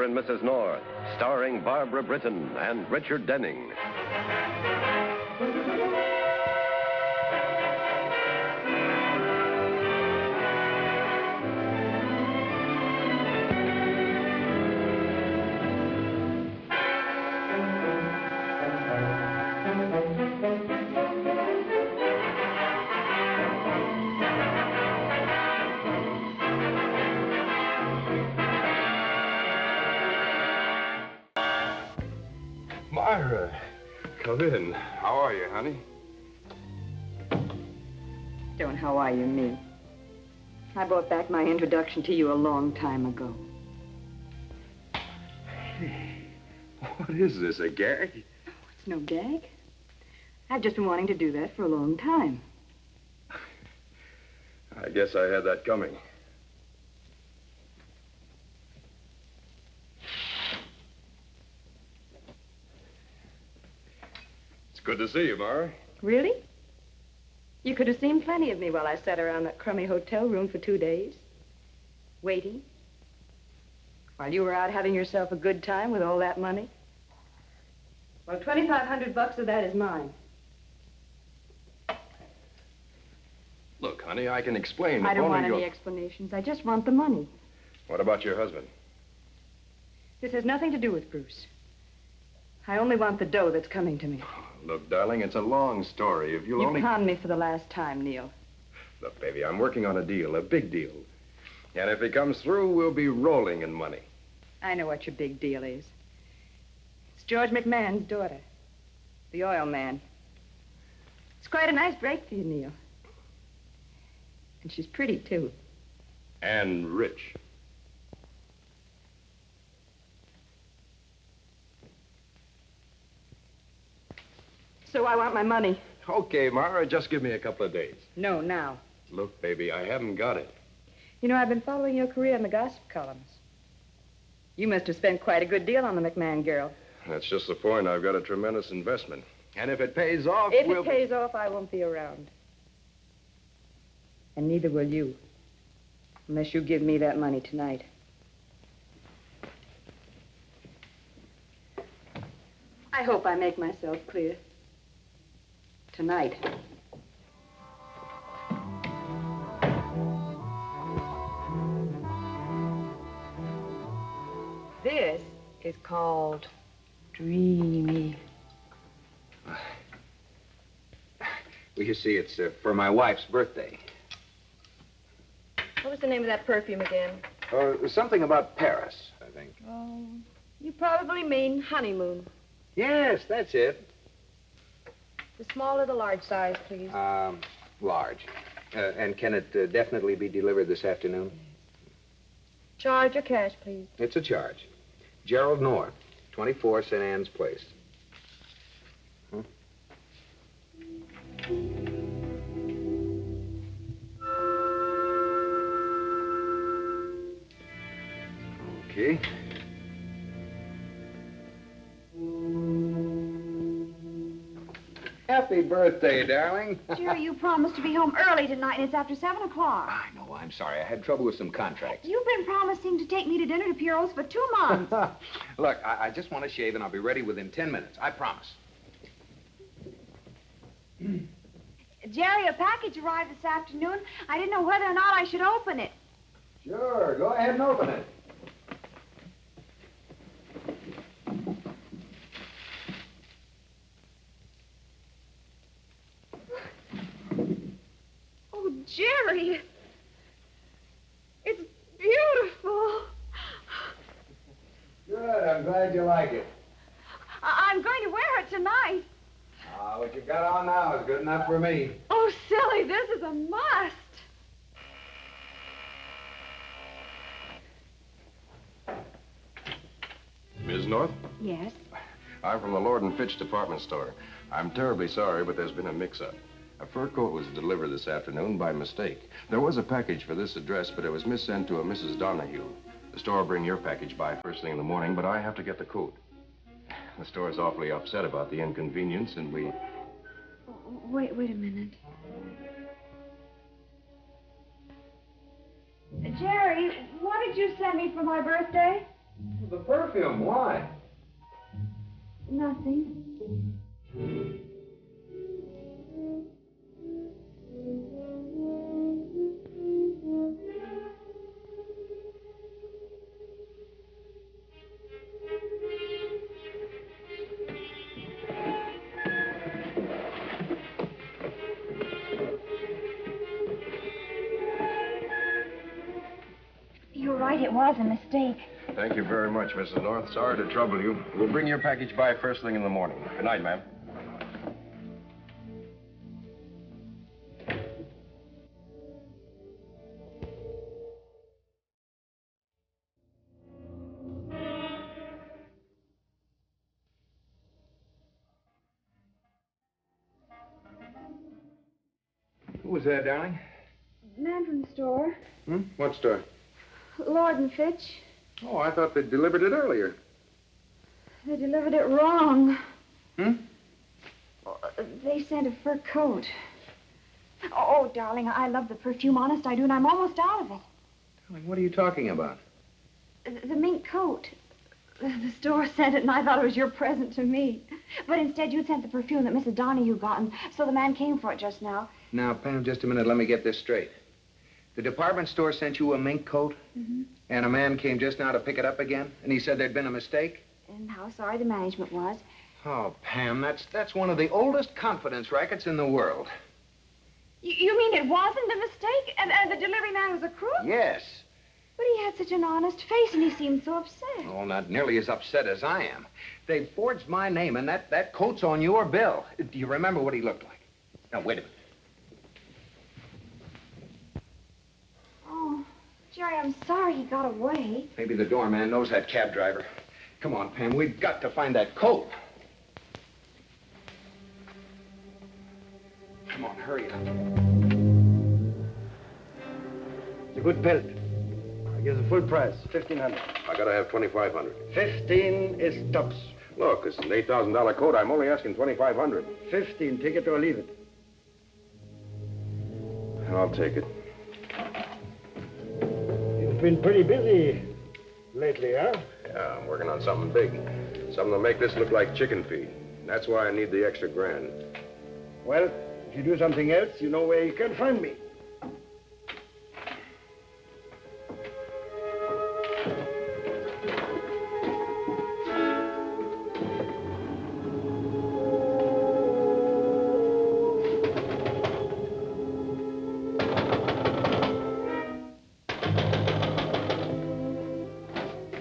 Mr. and Mrs. North, starring Barbara Britton and Richard Denning. Myra, come in. How are you, honey? Don't how are you me. I brought back my introduction to you a long time ago. Hey, what is this, a gag? It's no gag. I've just been wanting to do that for a long time. I guess I had that coming. Good to see you, Myra. Really? You could have seen plenty of me while I sat around that crummy hotel room for 2 days, waiting, while you were out having yourself a good time with all that money. Well, $2,500 of that is mine. Look, honey, I can explain. I don't want any explanations. I just want the money. What about your husband? This has nothing to do with Bruce. I only want the dough that's coming to me. Look, darling, it's a long story. If you'll only... You've conned me for the last time, Neil. Look, baby, I'm working on a deal, a big deal. And if it comes through, we'll be rolling in money. I know what your big deal is. It's George McMahon's daughter, the oil man. It's quite a nice break for you, Neil. And she's pretty, too. And rich. So I want my money. Okay, Myra, just give me a couple of days. No, now. Look, baby, I haven't got it. You know, I've been following your career in the gossip columns. You must have spent quite a good deal on the McMahon girl. That's just the point. I've got a tremendous investment. And if it pays off, If it pays off, I won't be around. And neither will you. Unless you give me that money tonight. I hope I make myself clear. Tonight. This is called dreamy. Well, you see, it's for my wife's birthday. What was the name of that perfume again? Something about Paris, I think. Oh, you probably mean honeymoon. Yes, that's it. The small or the large size, please? Large. And can it definitely be delivered this afternoon? Charge or cash, please? It's a charge. Gerald North, 24 St. Anne's Place. Okay. Happy birthday, darling. Jerry, you promised to be home early tonight, and it's after 7 o'clock. I know, I'm sorry. I had trouble with some contracts. You've been promising to take me to dinner to Piero's for 2 months. Look, I just want to shave, and I'll be ready within 10 minutes. I promise. Jerry, a package arrived this afternoon. I didn't know whether or not I should open it. Sure, go ahead and open it. Oh, Jerry. It's beautiful. Good, I'm glad you like it. I'm going to wear it tonight. What you got on now is good enough for me. Oh, silly, this is a must. Ms. North? Yes? I'm from the Lord and Fitch department store. I'm terribly sorry, but there's been a mix-up. A fur coat was delivered this afternoon by mistake. There was a package for this address, but it was missent to a Mrs. Donahue. The store will bring your package by first thing in the morning, but I have to get the coat. The store is awfully upset about the inconvenience, and we... Wait a minute. Jerry, what did you send me for my birthday? The perfume, why? Nothing. You're right, it was a mistake. Thank you very much, Mrs. North. Sorry to trouble you. We'll bring your package by first thing in the morning. Good night, ma'am. Who was that, darling? Man from the store. What store? Lord and Fitch. Oh, I thought they delivered it earlier. They delivered it wrong. Hmm? They sent a fur coat. Oh, darling, I love the perfume. Honest, I do, and I'm almost out of it. Darling, what are you talking about? The mink coat. The store sent it, and I thought it was your present to me. But instead, you sent the perfume that Mrs. Donahue got, and so the man came for it just now. Now, Pam, just a minute. Let me get this straight. The department store sent you a mink coat, and a man came just now to pick it up again, and he said there'd been a mistake? And how sorry the management was. Oh, Pam, that's one of the oldest confidence rackets in the world. You mean it wasn't a mistake? And the delivery man was a crook? Yes. But he had such an honest face, and he seemed so upset. Oh, not nearly as upset as I am. They forged my name, and that coat's on your bill. Do you remember what he looked like? Now, wait a minute. Oh, Jerry, I'm sorry he got away. Maybe the doorman knows that cab driver. Come on, Pam, we've got to find that coat. Come on, hurry up. It's a good pelt. I give the full price, 1,500. I gotta have 2,500. 15 is tops. Look, it's an $8,000 coat. I'm only asking 2,500. 15, take it or leave it. I'll take it. You've been pretty busy lately, huh? Yeah, I'm working on something big. Something to make this look like chicken feed. That's why I need the extra grand. Well, if you do something else, you know where you can find me.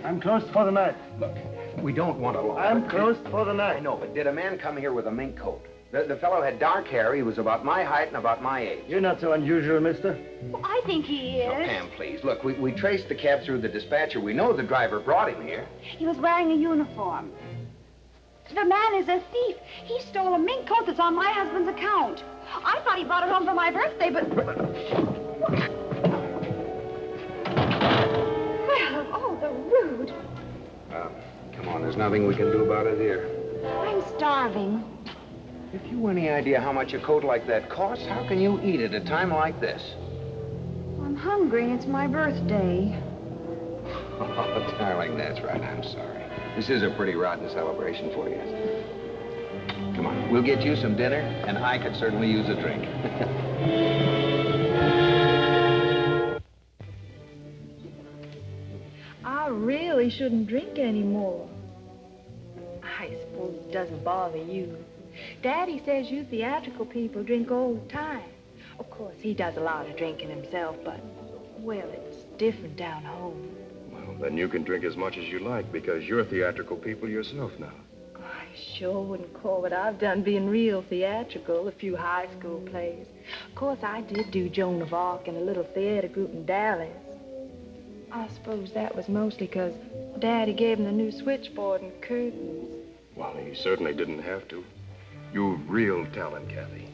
I'm closed for the night. Look, we don't want to lie. I'm closed for the night. I know, but did a man come here with a mink coat? The fellow had dark hair. He was about my height and about my age. You're not so unusual, mister. Well, I think he is. Oh, Pam, please. Look, we traced the cab through the dispatcher. We know the driver brought him here. He was wearing a uniform. The man is a thief. He stole a mink coat that's on my husband's account. I thought he brought it home for my birthday, but... Well, oh, the rude. Come on, there's nothing we can do about it here. I'm starving. If you any idea how much a coat like that costs, how can you eat at a time like this? I'm hungry, and it's my birthday. Oh, darling, that's right. I'm sorry. This is a pretty rotten celebration for you. Come on, we'll get you some dinner, and I could certainly use a drink. I really shouldn't drink anymore. I suppose it doesn't bother you. Daddy says you theatrical people drink all the time. Of course, he does a lot of drinking himself, but, well, it's different down home. Well, then you can drink as much as you like because you're theatrical people yourself now. I sure wouldn't call what I've done being real theatrical, a few high school plays. Of course, I did do Joan of Arc and a little theater group in Dallas. I suppose that was mostly because Daddy gave him the new switchboard and curtains. Well, he certainly didn't have to. You've real talent, Kathy.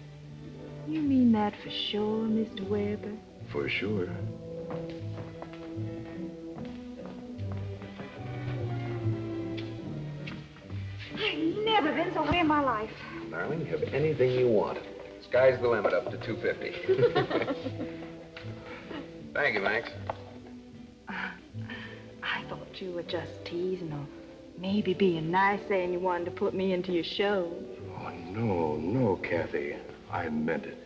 You mean that for sure, Mr. Weber? For sure. I've never been so hungry in my life. Darling, have anything you want. Sky's the limit up to $250. Thank you, Max. I thought thought you were just teasing or maybe being nice, saying you wanted to put me into your show. Oh, no, Kathy. I meant it.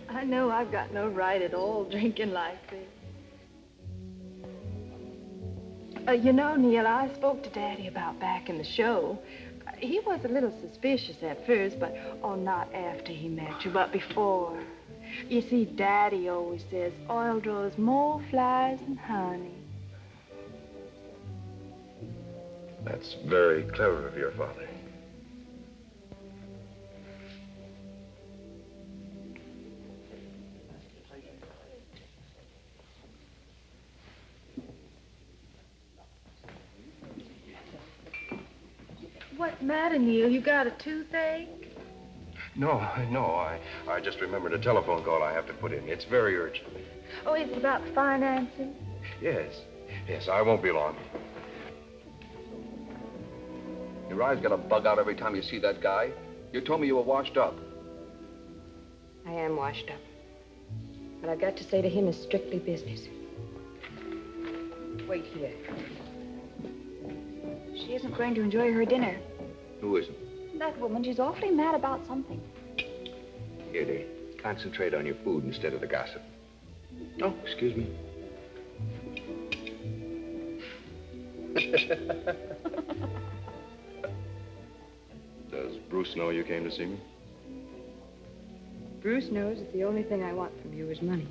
I know I've got no right at all drinking like this. You know, Neil, I spoke to Daddy about back in the show. He was a little suspicious at first, but, oh, not after he met you, but before. You see, Daddy always says oil draws more flies than honey. That's very clever of your father. What's the matter, Neil? You got a toothache? No. I just remembered a telephone call I have to put in. It's very urgent. Oh, it's about financing? Yes, I won't be long. Your eyes got a bug out every time you see that guy. You told me you were washed up. I am washed up. What I've got to say to him is strictly business. Wait here. She isn't going to enjoy her dinner. Who isn't? That woman, she's awfully mad about something. Here, dear. Concentrate on your food instead of the gossip. Oh, excuse me. Does Bruce know you came to see me? Bruce knows that the only thing I want from you is money.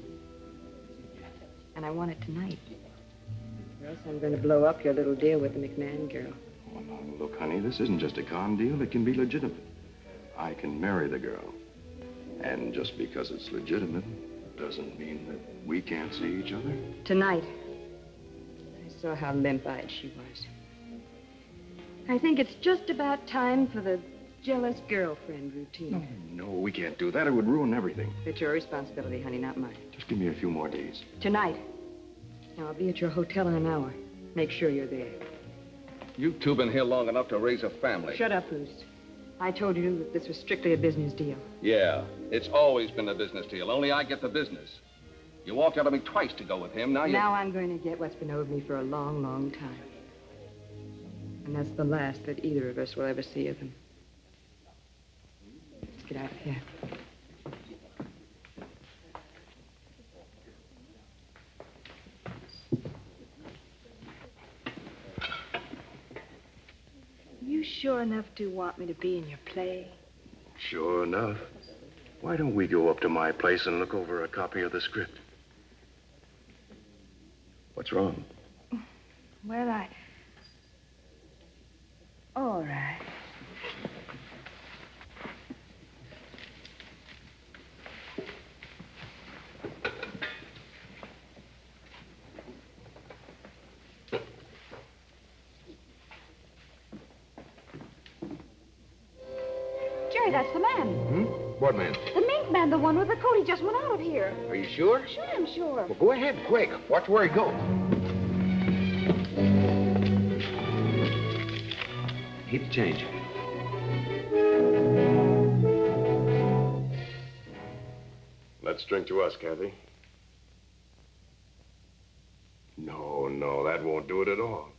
And I want it tonight. Or else I'm going to blow up your little deal with the McMahon girl. Oh, no, look, honey, this isn't just a con deal. It can be legitimate. I can marry the girl. And just because it's legitimate doesn't mean that we can't see each other. Tonight, I saw how limp-eyed she was. I think it's just about time for the jealous girlfriend routine. No, we can't do that. It would ruin everything. It's your responsibility, honey, not mine. Just give me a few more days. Tonight. Now, I'll be at your hotel in an hour. Make sure you're there. You two been here long enough to raise a family. Shut up, Bruce. I told you that this was strictly a business deal. Yeah, it's always been a business deal. Only I get the business. You walked out on me twice to go with him. Now I'm going to get what's been owed me for a long, long time. And that's the last that either of us will ever see of him. Let's get out of here. You sure enough do want me to be in your play? Sure enough. Why don't we go up to my place and look over a copy of the script? What's wrong? Well, all right. Jerry, that's the man. What man? The mink man, the one with the coat. He just went out of here. Are you sure? Sure, I'm sure. Well, go ahead, quick. Watch where he goes. Keep the change. Let's drink to us, Kathy. No, that won't do it at all.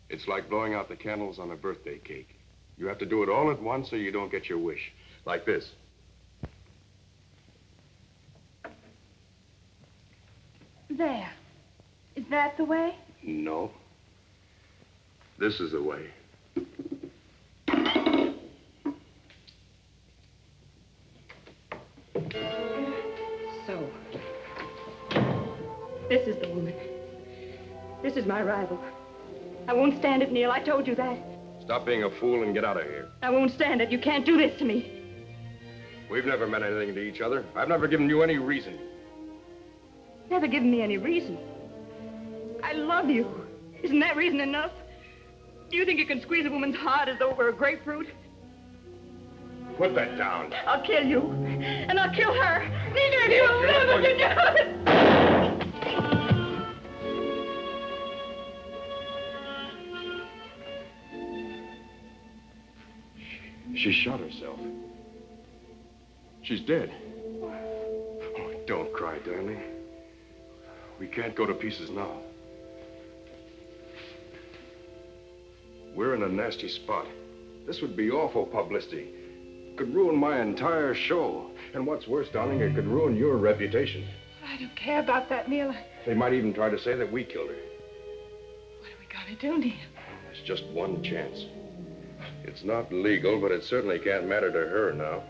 It's like blowing out the candles on a birthday cake. You have to do it all at once so you don't get your wish. Like this. There. Is that the way? No. This is the way. So. This is the woman. This is my rival. I won't stand it, Neil. I told you that. Stop being a fool and get out of here. I won't stand it. You can't do this to me. We've never meant anything to each other. I've never given you any reason. Never given me any reason. I love you. Isn't that reason enough? Do you think you can squeeze a woman's heart as though it were a grapefruit? Put that down. I'll kill you. And I'll kill her. Neither of you will ever can do it. She shot herself. She's dead. Oh, don't cry, darling. We can't go to pieces now. We're in a nasty spot. This would be awful publicity. It could ruin my entire show. And what's worse, darling, it could ruin your reputation. I don't care about that, Neil. They might even try to say that we killed her. What are we gonna do, Neil? There's just one chance. It's not legal, but it certainly can't matter to her now.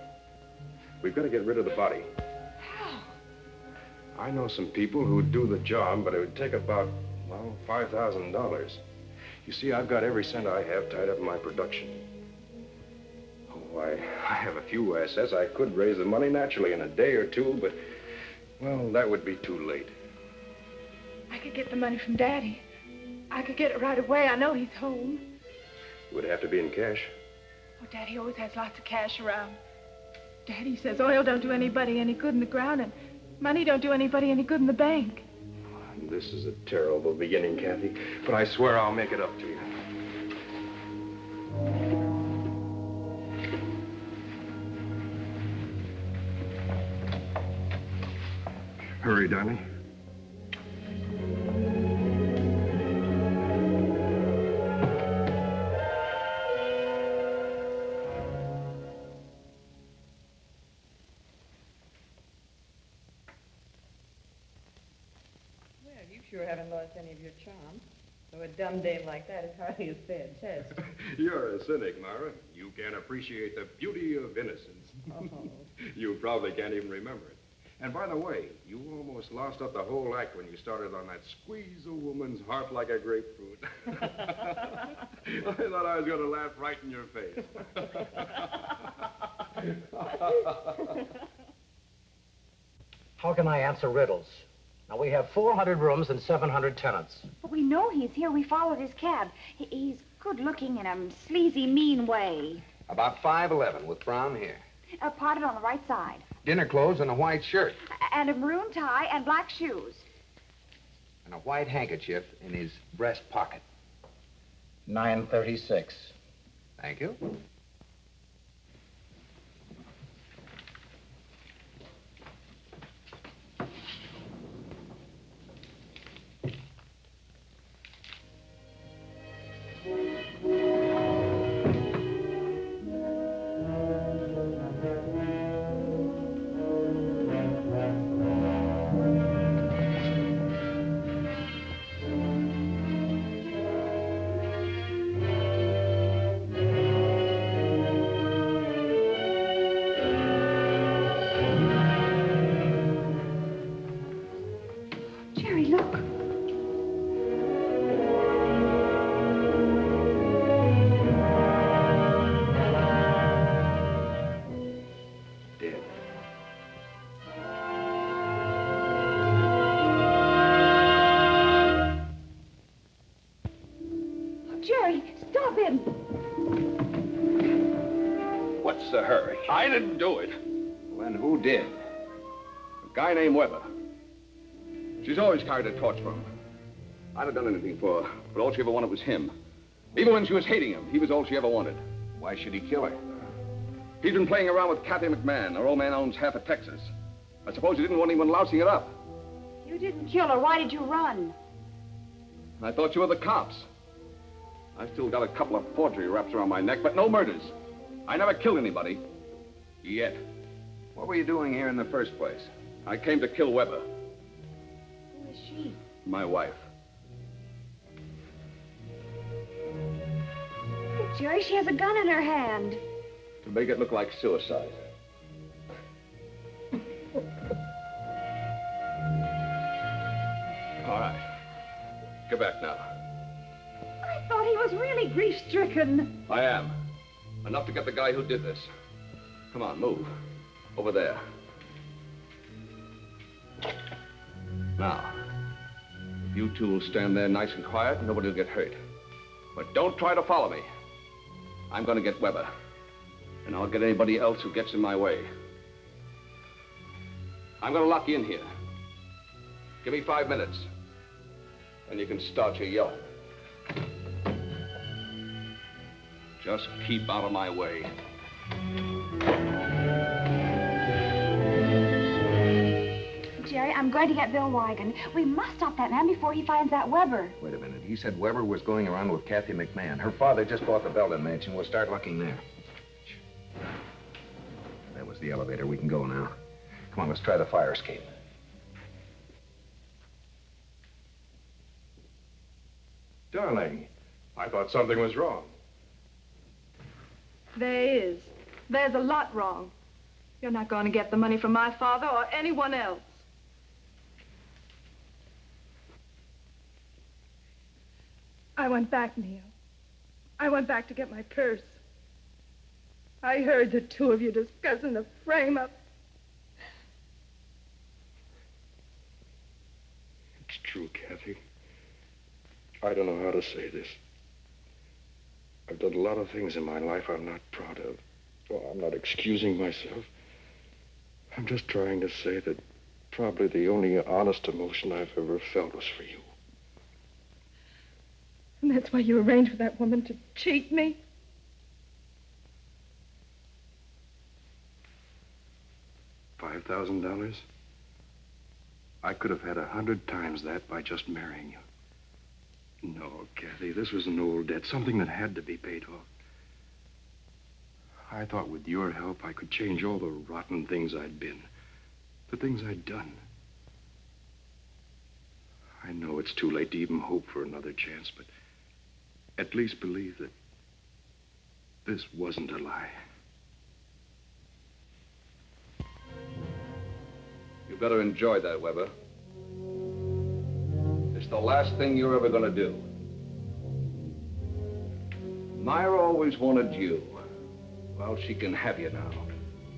We've got to get rid of the body. How? I know some people who'd do the job, but it would take about, well, $5,000. You see, I've got every cent I have tied up in my production. Oh, I have a few assets. I could raise the money naturally in a day or two, but, well, that would be too late. I could get the money from Daddy. I could get it right away. I know he's home. It would have to be in cash. Oh, Daddy always has lots of cash around. Daddy says oil don't do anybody any good in the ground, and money don't do anybody any good in the bank. This is a terrible beginning, Kathy, but I swear I'll make it up to you. Hurry, darling. You sure haven't lost any of your charm. Though a dumb dame like that is hardly a fair test. You're a cynic, Myra. You can't appreciate the beauty of innocence. Oh. You probably can't even remember it. And by the way, you almost lost up the whole act when you started on that squeeze a woman's heart like a grapefruit. I thought I was going to laugh right in your face. How can I answer riddles? Now, we have 400 rooms and 700 tenants. But we know he's here. We followed his cab. He's good-looking in a sleazy, mean way. About 5'11", with brown hair. Parted on the right side. Dinner clothes and a white shirt. And a maroon tie and black shoes. And a white handkerchief in his breast pocket. 936. Thank you. Jerry, look. Dead. Jerry, stop him. What's the hurry? I didn't do it. Well, then who did? A guy named Weber. She's always carried a torch for him. I'd have done anything for her, but all she ever wanted was him. Even when she was hating him, he was all she ever wanted. Why should he kill her? He's been playing around with Kathy McMahon. Her old man owns half of Texas. I suppose he didn't want anyone lousing it up. You didn't kill her. Why did you run? I thought you were the cops. I still got a couple of forgery raps around my neck, but no murders. I never killed anybody. Yet. What were you doing here in the first place? I came to kill Weber, Who is she? my wife. Look, Jerry, she has a gun in her hand. To make it look like suicide. All right. Get back now. I thought he was really grief-stricken. I am. Enough to get the guy who did this. Come on, move. Over there. Now, if you two will stand there nice and quiet, nobody will get hurt. But don't try to follow me. I'm going to get Weber. And I'll get anybody else who gets in my way. I'm going to lock you in here. Give me 5 minutes. Then you can start your yelling. Just keep out of my way. Jerry, I'm going going to get Bill Wigan. We must stop that man before he finds that Weber. Wait a minute. He said Weber was going around with Kathy McMahon. Her father just bought the Belden mansion. We'll start looking there. That was the elevator. We can go now. Come on, let's try the fire escape. Darling, I thought something was wrong. There is. There's a lot wrong. You're not going to get the money from my father or anyone else. I went back, Neil. I went back to get my purse. I heard the two of you discussing the frame-up. It's true, Kathy. I don't know how to say this. I've done a lot of things in my life I'm not proud of. Well, I'm not excusing myself. I'm just trying to say that probably the only honest emotion I've ever felt was for you. And that's why you arranged for that woman to cheat me? $5,000? I could have had 100 times that by just marrying you. No, Kathy, this was an old debt, something that had to be paid off. I thought with your help I could change all the rotten things I'd been, the things I'd done. I know it's too late to even hope for another chance, but at least believe that this wasn't a lie. You better enjoy that, Weber. It's the last thing you're ever gonna do. Myra always wanted you. Well, she can have you now.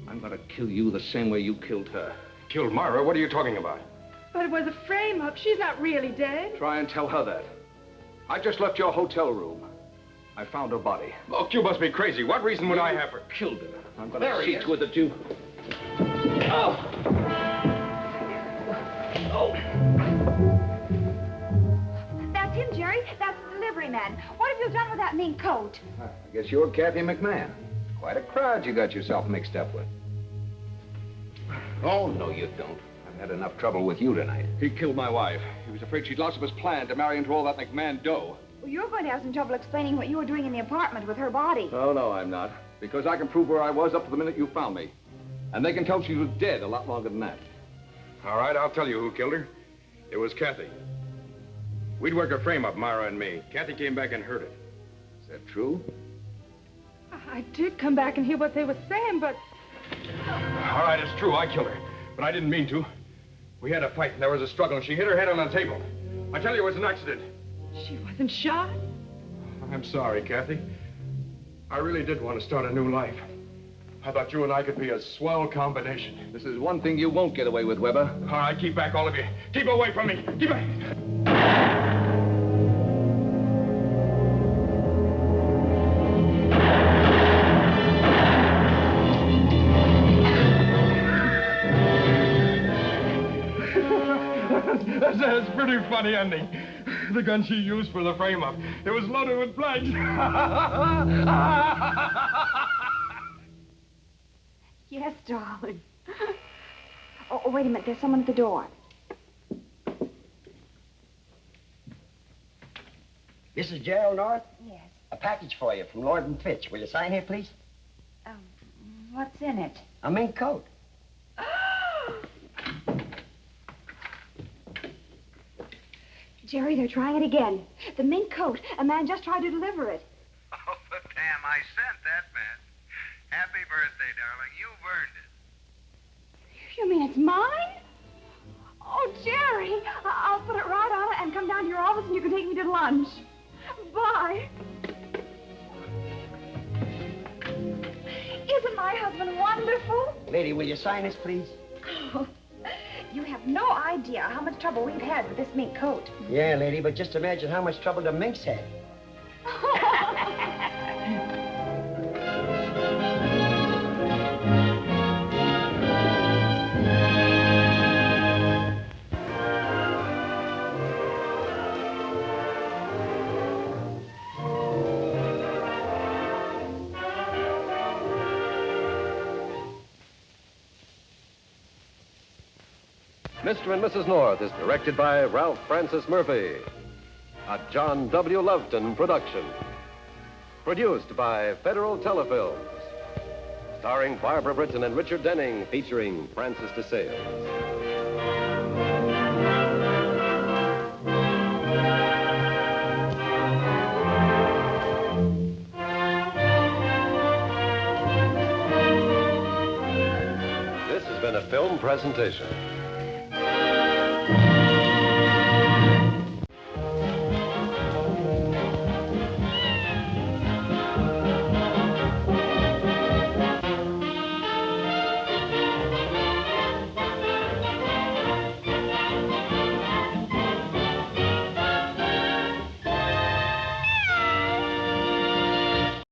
I'm gonna kill you the same way you killed her. Killed Myra? What are you talking about? But it was a frame-up. She's not really dead. Try and tell her that. I just left your hotel room. I found her body. Look, you must be crazy. What reason would I have for... Killed her. I'm gonna see to it that you... Oh! Oh! That's him, Jerry. That's the delivery man. What have you done with that mink coat? I guess you're Kathy McMahon. Quite a crowd you got yourself mixed up with. Oh, no, you don't. I've had enough trouble with you tonight. He killed my wife. He was afraid she'd lost of his plan to marry into all that McMahon dough. Well, you're going to have some trouble explaining what you were doing in the apartment with her body. Oh, no, I'm not. Because I can prove where I was up to the minute you found me. And they can tell she was dead a lot longer than that. All right, I'll tell you who killed her. It was Kathy. We'd work a frame up, Myra and me. Kathy came back and heard it. Is that true? I did come back and hear what they were saying, but... All right, it's true. I killed her. But I didn't mean to. We had a fight, and there was a struggle, and she hit her head on the table. I tell you, it was an accident. She wasn't shot? I'm sorry, Kathy. I really did want to start a new life. I thought you and I could be a swell combination. This is one thing you won't get away with, Weber. All right, keep back, all of you. Keep away from me. Keep back. That's a pretty funny ending. The gun she used for the frame-up. It was loaded with blanks. Yes, darling. Oh, wait a minute. There's someone at the door. This is Gerald North. Yes. A package for you from Lord and Fitch. Will you sign here, please? What's in it? A mink coat. Jerry, they're trying it again. The mink coat. A man just tried to deliver it. Oh, but damn, I sent that man. Happy birthday, darling. You've earned it. You mean it's mine? Oh, Jerry, I'll put it right on it and come down to your office and you can take me to lunch. Bye. Isn't my husband wonderful? Lady, will you sign this, please? Oh, you have no idea how much trouble we've had with this mink coat. Yeah, lady, but just imagine how much trouble the minks had. Mr. and Mrs. North is directed by Ralph Francis Murphy. A John W. Loveton production. Produced by Federal Telefilms. Starring Barbara Britton and Richard Denning, featuring Francis DeSales. This has been a film presentation.